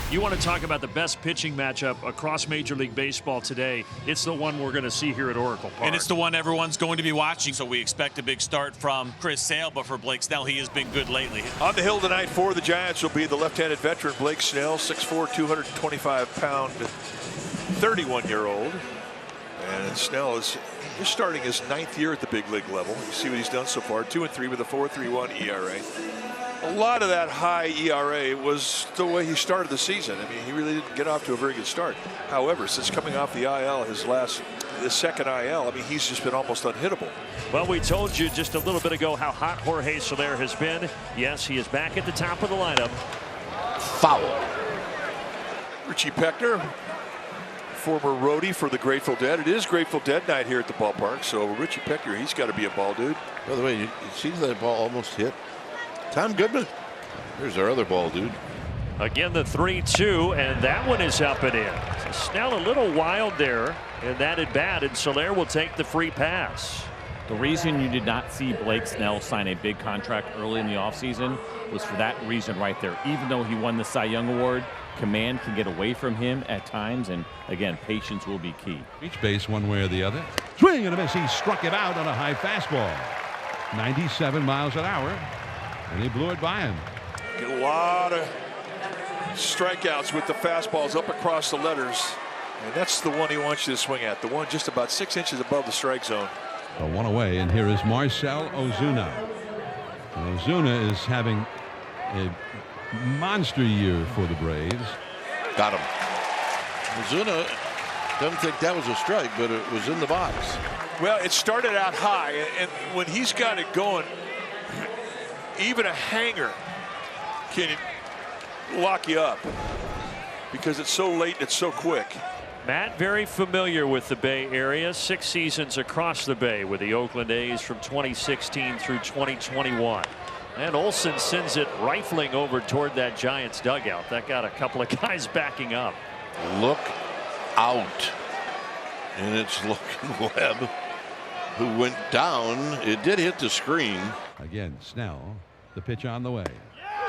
You want to talk about the best pitching matchup across Major League Baseball today. It's the one we're going to see here at Oracle Park. And it's the one everyone's going to be watching, so we expect a big start from Chris Sale, but for Blake Snell, he has been good lately. On the hill tonight for the Giants will be the left-handed veteran Blake Snell, 6'4", 225-pound, 31-year-old. And Snell is just starting his 9th year at the big league level. You see what he's done so far, 2-3 with a 4.31 ERA. A lot of that high ERA was the way he started the season. I mean, he really didn't get off to a very good start. However, since coming off the IL, his second IL, I mean, he's just been almost unhittable. Well, we told you just a little bit ago how hot Jorge Soler has been. Yes, he is back at the top of the lineup. Foul. Richie Peckner, former roadie for the Grateful Dead. It is Grateful Dead night here at the ballpark, so Richie Peckner, he's got to be a ball dude. By the way, you see that ball almost hit Tom Goodman. There's our other ball dude. Again, the 3-2, and that one is up and in. So Snell a little wild there, and that at bat, and Soler will take the free pass. The reason you did not see Blake Snell sign a big contract early in the offseason was for that reason right there. Even though he won the Cy Young Award, command can get away from him at times, and again, patience will be key. Each base one way or the other. Swing and a miss. He struck it out on a high fastball. 97 miles an hour, and he blew it by him. Get a lot of strikeouts with the fastballs up across the letters, and that's the one he wants you to swing at, the one just about 6 inches above the strike zone. A one away, and here is Marcell Ozuna. Ozuna is having a monster year for the Braves. Got him. Ozuna doesn't think that was a strike, but it was in the box. Well, it started out high, and when he's got it going, even a hanger can lock you up because it's so late and it's so quick. Matt, very familiar with the Bay Area. 6 seasons across the Bay with the Oakland A's from 2016 through 2021. And Olsen sends it rifling over toward that Giants dugout. That got a couple of guys backing up. Look out. And it's Logan Webb who went down. It did hit the screen. Again, Snell, the pitch on the way.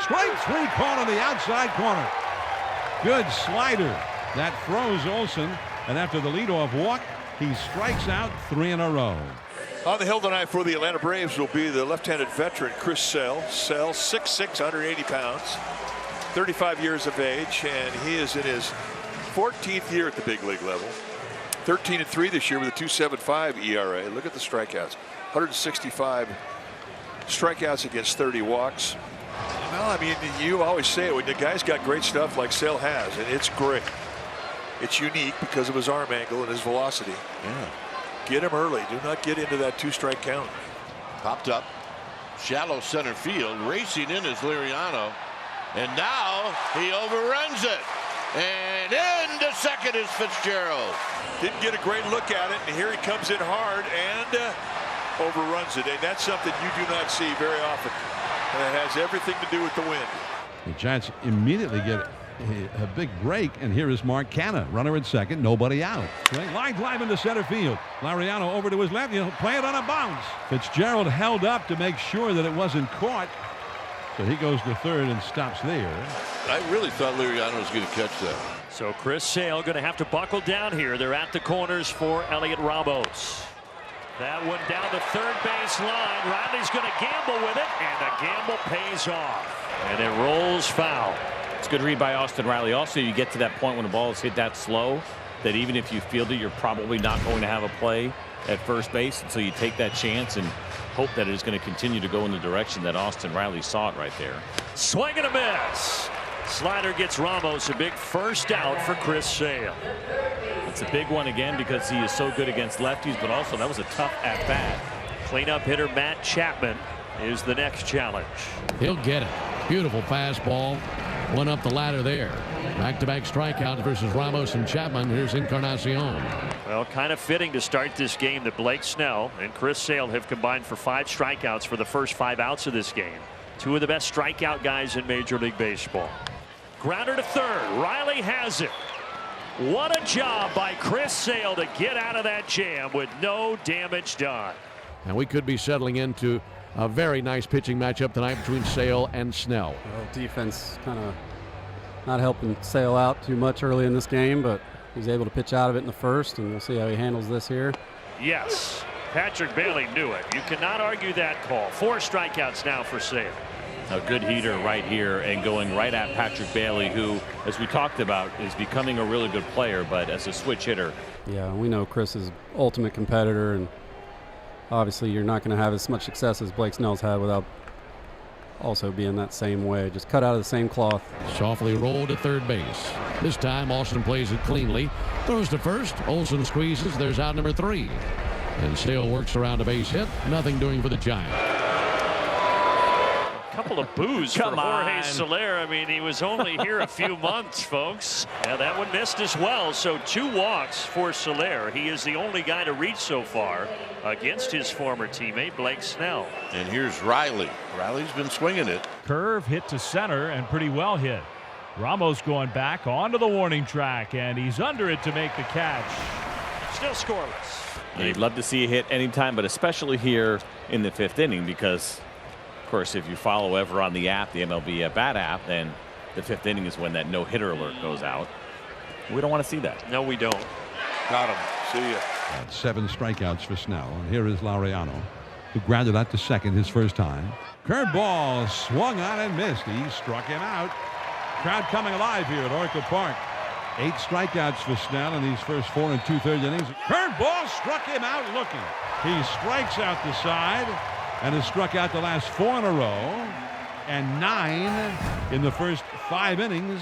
Strike three caught on the outside corner. Good slider. That throws Olsen, and after the leadoff walk, he strikes out 3 in a row. On the hill tonight for the Atlanta Braves will be the left-handed veteran Chris Sale. Sale, 6'6", 180 pounds, 35 years of age, and he is in his 14th year at the big league level. 13-3 this year with a 2.75 ERA. Look at the strikeouts. 165 strikeouts against 30 walks. Well, I mean, you always say it when the guy's got great stuff like Sale has, and it's great. It's unique because of his arm angle and his velocity. Yeah. Get him early. Do not get into that 2-strike count. Popped up. Shallow center field. Racing in is Liriano. And now he overruns it. And into second is Fitzgerald. Didn't get a great look at it, and here he comes in hard and overruns it. And that's something you do not see very often. And it has everything to do with the wind. The Giants immediately get a big break, and here is Mark Canha, runner at second, nobody out. Line drive into center field. Lariano over to his left. He'll play it on a bounce. Fitzgerald held up to make sure that it wasn't caught. So he goes to third and stops there. I really thought Liriano was going to catch that. So Chris Sale going to have to buckle down here. They're at the corners for Elliot Ramos. That one down the third base line. Riley's going to gamble with it, and the gamble pays off. And it rolls foul. It's a good read by Austin Riley. Also, you get to that point when the ball is hit that slow that even if you field it, you're probably not going to have a play at first base. And so you take that chance and hope that it is going to continue to go in the direction that Austin Riley saw it right there. Swing and a miss. Slider gets Ramos. A big first out for Chris Sale. It's a big one again because he is so good against lefties, but also that was a tough at bat. Cleanup hitter Matt Chapman is the next challenge. He'll get it. Beautiful fastball. One up the ladder there. Back-to-back strikeouts versus Ramos and Chapman. Here's Encarnacion. Well, kind of fitting to start this game that Blake Snell and Chris Sale have combined for 5 strikeouts for the first 5 outs of this game. 2 of the best strikeout guys in Major League Baseball. Grounder to third. Riley has it. What a job by Chris Sale to get out of that jam with no damage done. And we could be settling into a very nice pitching matchup tonight between Sale and Snell. Well, defense kind of not helping Sale out too much early in this game, but he's able to pitch out of it in the first, and we'll see how he handles this here. Yes, Patrick Bailey knew it. You cannot argue that call. 4 strikeouts now for Sale. A good heater right here and going right at Patrick Bailey, who, as we talked about, is becoming a really good player, but as a switch hitter. Yeah, we know Chris is ultimate competitor, and obviously you're not going to have as much success as Blake Snell's had without also being that same way. Just cut out of the same cloth. Softly rolled to third base. This time Austin plays it cleanly. Throws to first. Olsen squeezes. There's out number 3. And Sale works around a base hit. Nothing doing for the Giants. Couple of boos for Jorge Soler. I mean, he was only here a few months, folks. Yeah, that one missed as well. So 2 walks for Soler. He is the only guy to reach so far against his former teammate Blake Snell. And here's Riley. Riley's been swinging it. Curve hit to center and pretty well hit. Ramos going back onto the warning track, and he's under it to make the catch. Still scoreless. You'd love to see a hit anytime, but especially here in the 5th inning, because of course, if you follow ever on the app, the MLB at bat app, then the 5th inning is when that no-hitter alert goes out. We don't want to see that. No, we don't. Got him. See ya. 7 strikeouts for Snell. And here is Laureano, who grounded out to second his first time. Curveball swung on and missed. He struck him out. Crowd coming alive here at Oracle Park. 8 strikeouts for Snell in these first 4 2/3 innings. Curveball struck him out looking. He strikes out the side and has struck out the last 4 in a row and 9 in the first 5 innings.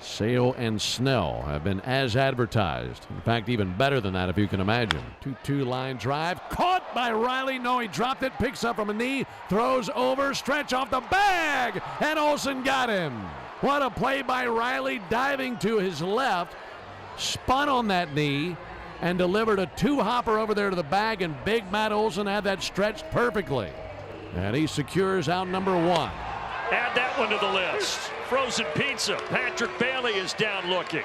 Sale and Snell have been as advertised. In fact, even better than that, if you can imagine. 2-2 line drive. Caught by Riley. No, he dropped it. Picks up from a knee. Throws over. Stretch off the bag. And Olsen got him. What a play by Riley, diving to his left. Spun on that knee and delivered a 2-hopper over there to the bag, and Big Matt Olsen had that stretched perfectly. And he secures out number 1. Add that one to the list. Frozen pizza. Patrick Bailey is down looking.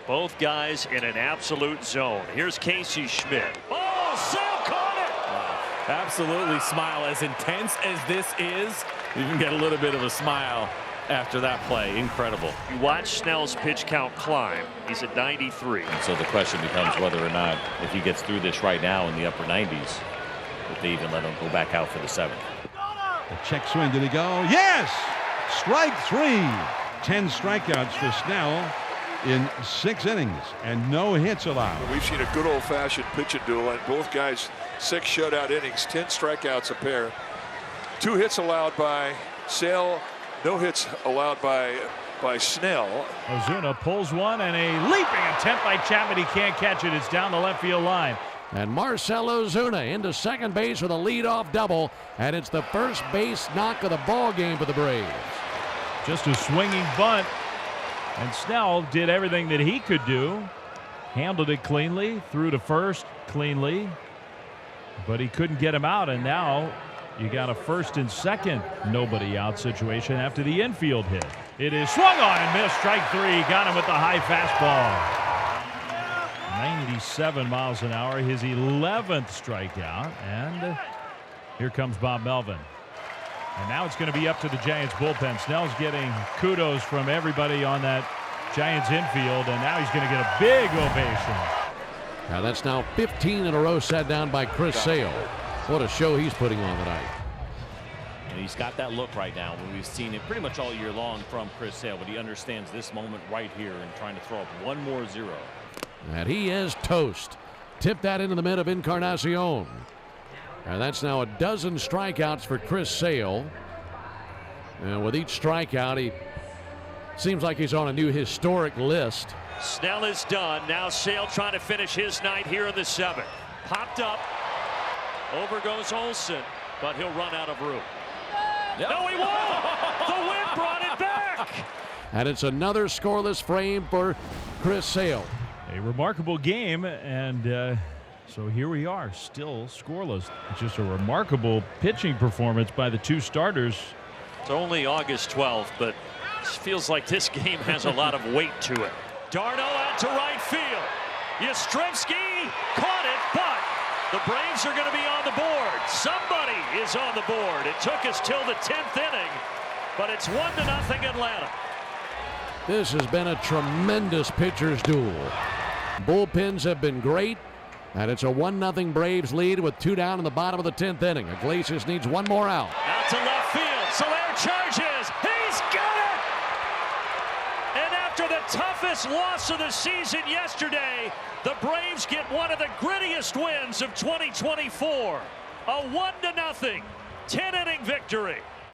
Both guys in an absolute zone. Here's Casey Schmidt. Oh, Sale caught it. Wow. Absolutely smile. As intense as this is, you can get a little bit of a smile after that play. Incredible. You watch Snell's pitch count climb. He's at 93. And so the question becomes whether or not, if he gets through this right now in the upper 90s, if they even let him go back out for the 7th. The check swing. Did he go? Yes! Strike 3. 10 strikeouts for Snell in 6 innings and no hits allowed. We've seen a good old-fashioned pitch and duel, and both guys 6 shutout innings, 10 strikeouts a pair. 2 hits allowed by Sale, no hits allowed by Snell. Ozuna pulls one, and a leaping attempt by Chapman. He can't catch it. It's down the left field line. And Marcell Ozuna into second base with a leadoff double, and it's the first base knock of the ball game for the Braves. Just a swinging bunt, and Snell did everything that he could do. Handled it cleanly, threw to first cleanly, but he couldn't get him out, and now you got a first and second nobody out situation after the infield hit. It is swung on and missed. Strike 3. Got him with the high fastball. 97 miles an hour, his 11th strikeout, and here comes Bob Melvin. And now it's going to be up to the Giants bullpen. Snell's getting kudos from everybody on that Giants infield, and now he's going to get a big ovation. Now that's now 15 in a row set down by Chris Sale. What a show he's putting on tonight. And he's got that look right now. We've seen it pretty much all year long from Chris Sale, but he understands this moment right here and trying to throw up one more 0. And he is toast. Tip that into the mid of Encarnacion. And that's now a dozen strikeouts for Chris Sale. And with each strikeout, he seems like he's on a new historic list. Snell is done. Now Sale trying to finish his night here in the 7th. Popped up. Over goes Olsen, but he'll run out of room. Yep. No, he won't. The wind brought it back. And it's another scoreless frame for Chris Sale. A remarkable game, and so here we are, still scoreless. It's just a remarkable pitching performance by the 2 starters. It's only August 12th, but it feels like this game has a lot of weight to it. Darno out to right field. Yastrzemski caught it, but the Braves are going to be on the board. Somebody is on the board. It took us till the 10th inning, but it's 1-0 Atlanta. This has been a tremendous pitcher's duel. Bullpens have been great, and it's a 1-0 Braves lead with 2 down in the bottom of the 10th inning. Iglesias needs 1 more out. Out to left field. Soler charges. He's got it! And after the toughest loss of the season yesterday, the Braves get one of the grittiest wins of 2024. A 1-0 10-inning victory.